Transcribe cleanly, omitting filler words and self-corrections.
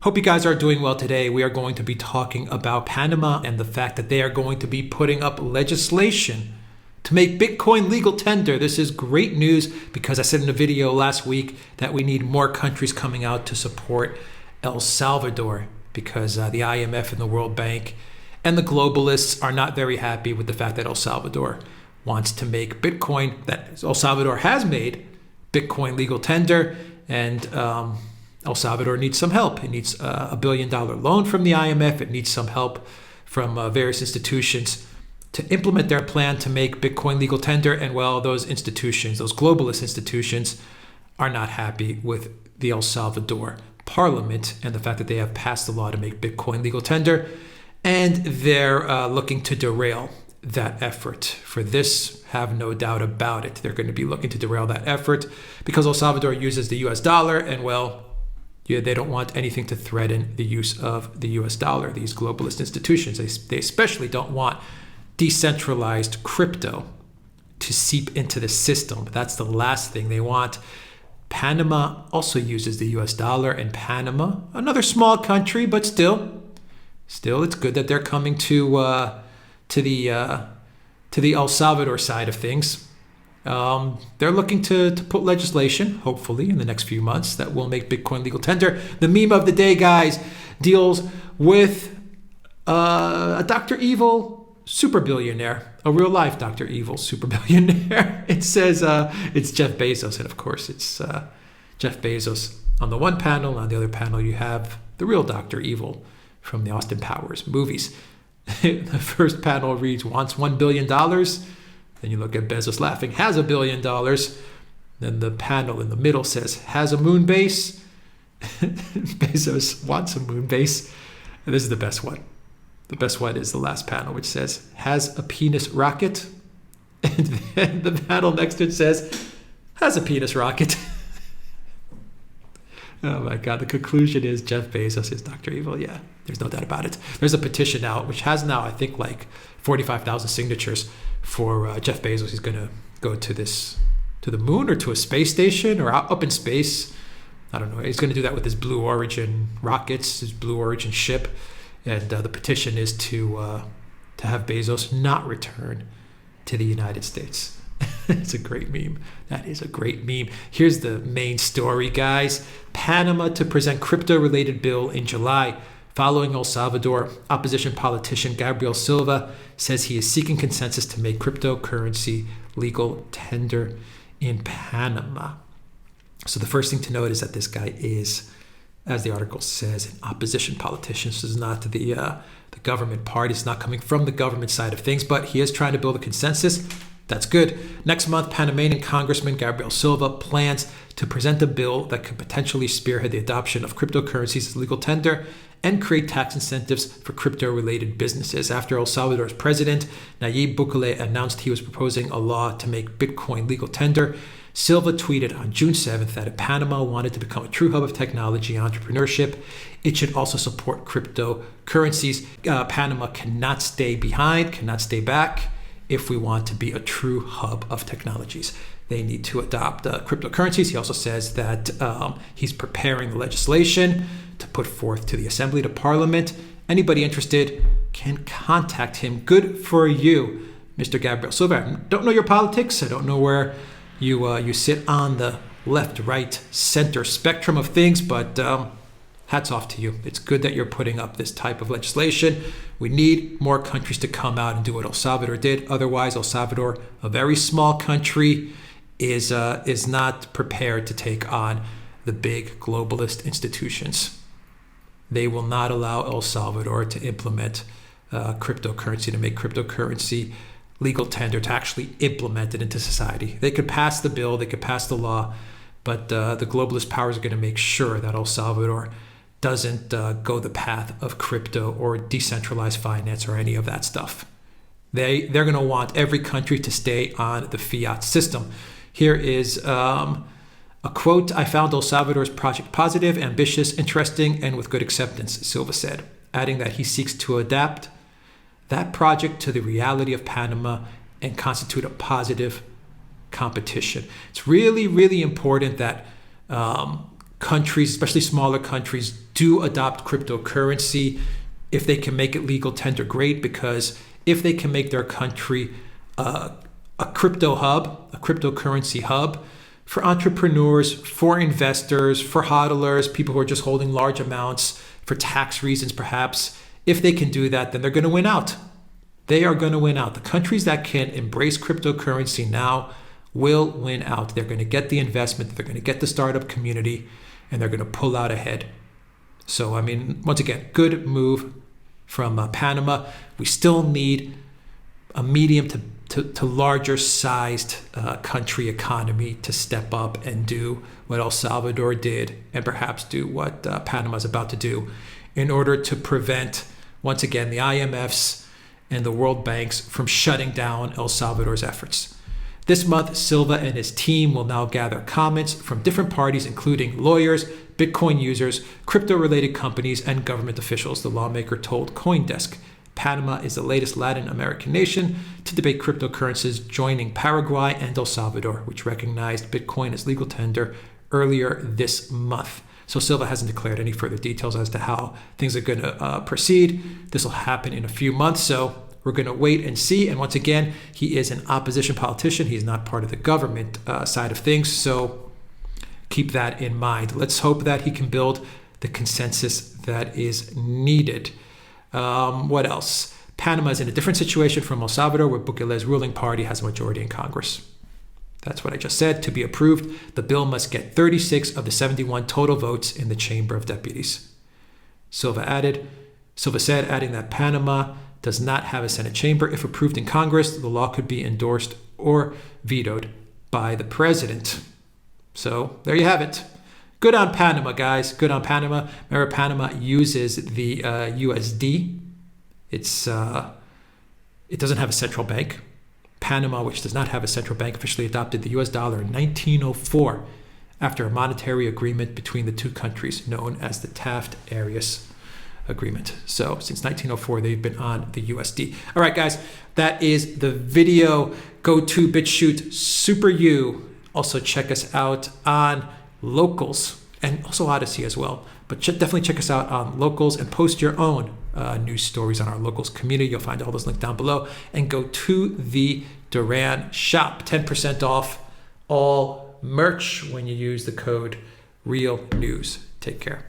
Hope you guys are doing well today. We are going to be talking about Panama and the fact that they are going to be putting up legislation to make Bitcoin legal tender. This is great news because I said in a video last week that we need more countries coming out to support El Salvador because the IMF and the World Bank and the globalists are not very happy with the fact that El Salvador wants to make Bitcoin, that El Salvador has made Bitcoin legal tender, and El Salvador needs some help. It needs a $1 billion loan from the IMF. It needs some help from various institutions to implement their plan to make Bitcoin legal tender. And well, those institutions, those globalist institutions, are not happy with the El Salvador parliament and the fact that they have passed the law to make Bitcoin legal tender. And they're looking to derail that effort. For this, have no doubt about it. They're going to be looking to derail that effort because El Salvador uses the US dollar, and well, they don't want anything to threaten the use of the US dollar. These globalist institutions, they especially don't want decentralized crypto to seep into the system. That's the last thing they want. Panama also uses the US dollar, and Panama, another small country, but still it's good that they're coming to the El Salvador side of things. They're looking to put legislation, hopefully in the next few months, that will make Bitcoin legal tender. The meme of the day, guys, deals with a Dr. Evil super billionaire, a real life Dr. Evil super billionaire. It says it's Jeff Bezos, and of course it's Jeff Bezos on the one panel. On the other panel, you have the real Dr. Evil from the Austin Powers movies. The first panel reads, wants $1 billion. Then you look at Bezos laughing, has $1 billion. Then the panel in the middle says, has a moon base. Bezos wants a moon base. And this is the best one. The best one is the last panel, which says, has a penis rocket. And then the panel next to it says, has a penis rocket. Oh my God, the conclusion is Jeff Bezos is Dr. Evil. Yeah, there's no doubt about it. There's a petition out, which has now, I think, like 45,000 signatures for Jeff Bezos. He's going to go to the moon or to a space station or up in space. I don't know. He's going to do that with his Blue Origin rockets, his Blue Origin ship. And the petition is to have Bezos not return to the United States. It's a great meme. That is a great meme. Here's the main story, guys. Panama to present crypto-related bill in July. Following El Salvador, opposition politician Gabriel Silva says he is seeking consensus to make cryptocurrency legal tender in Panama. So the first thing to note is that this guy is, as the article says, an opposition politician. This is not the government party. It's not coming from the government side of things, but he is trying to build a consensus. That's good. Next month, Panamanian Congressman Gabriel Silva plans to present a bill that could potentially spearhead the adoption of cryptocurrencies as legal tender and create tax incentives for crypto-related businesses. After El Salvador's president, Nayib Bukele, announced he was proposing a law to make Bitcoin legal tender, Silva tweeted on June 7th that if Panama wanted to become a true hub of technology and entrepreneurship, it should also support cryptocurrencies. Panama cannot stay behind, cannot stay back. If we want to be a true hub of technologies, they need to adopt cryptocurrencies. He also says that he's preparing the legislation to put forth to the Assembly, to Parliament. Anybody interested can contact him. Good for you, Mr. Gabriel Silva. I don't know your politics. I don't know where you sit on the left, right, center spectrum of things, but hats off to you. It's good that you're putting up this type of legislation. We need more countries to come out and do what El Salvador did. Otherwise, El Salvador, a very small country, is not prepared to take on the big globalist institutions. They will not allow El Salvador to implement cryptocurrency, to make cryptocurrency legal tender, to actually implement it into society. They could pass the bill, they could pass the law, but the globalist powers are going to make sure that El Salvador doesn't go the path of crypto or decentralized finance or any of that stuff. They're going to want every country to stay on the fiat system. Here is a quote, "I found El Salvador's project positive, ambitious, interesting, and with good acceptance," Silva said, adding that he seeks to adapt that project to the reality of Panama and constitute a positive competition. It's really, really important that countries, especially smaller countries, do adopt cryptocurrency. If they can make it legal tender, great, because if they can make their country a crypto hub, a cryptocurrency hub for entrepreneurs, for investors, for hodlers, people who are just holding large amounts for tax reasons perhaps, if they can do that, then they're going to win out. They are going to win out. The countries that can embrace cryptocurrency now will win out. They're going to get the investment, they're going to get the startup community, and they're going to pull out ahead. So, I mean, once again, good move from Panama. We still need a medium to larger sized country economy to step up and do what El Salvador did, and perhaps do what Panama is about to do, in order to prevent, once again, the IMFs and the World Banks from shutting down El Salvador's efforts. This month, Silva and his team will now gather comments from different parties, including lawyers, Bitcoin users, crypto-related companies, and government officials, the lawmaker told CoinDesk. Panama is the latest Latin American nation to debate cryptocurrencies, joining Paraguay and El Salvador, which recognized Bitcoin as legal tender earlier this month. So Silva hasn't declared any further details as to how things are going to proceed. This will happen in a few months, so we're going to wait and see. And once again, he is an opposition politician. He's not part of the government side of things, so keep that in mind. Let's hope that he can build the consensus that is needed. What else? Panama is in a different situation from El Salvador, where Bukele's ruling party has a majority in Congress. That's what I just said. To be approved, the bill must get 36 of the 71 total votes in the Chamber of Deputies. Silva said, adding that Panama does not have a Senate chamber. If approved in Congress, the law could be endorsed or vetoed by the president. So there you have it. Good on Panama, guys. Good on Panama. Remember, Panama uses the USD. It doesn't have a central bank. Panama, which does not have a central bank, officially adopted the US dollar in 1904 after a monetary agreement between the two countries known as the Taft-Arias Agreement. So since 1904, they've been on the USD. All right, guys, that is the video. Go to BitChute Super U. Also check us out on Locals and also Odyssey as well. But definitely check us out on Locals and post your own news stories on our Locals community. You'll find all those links down below. And go to the Duran shop. 10% off all merch when you use the code REALNEWS. Take care.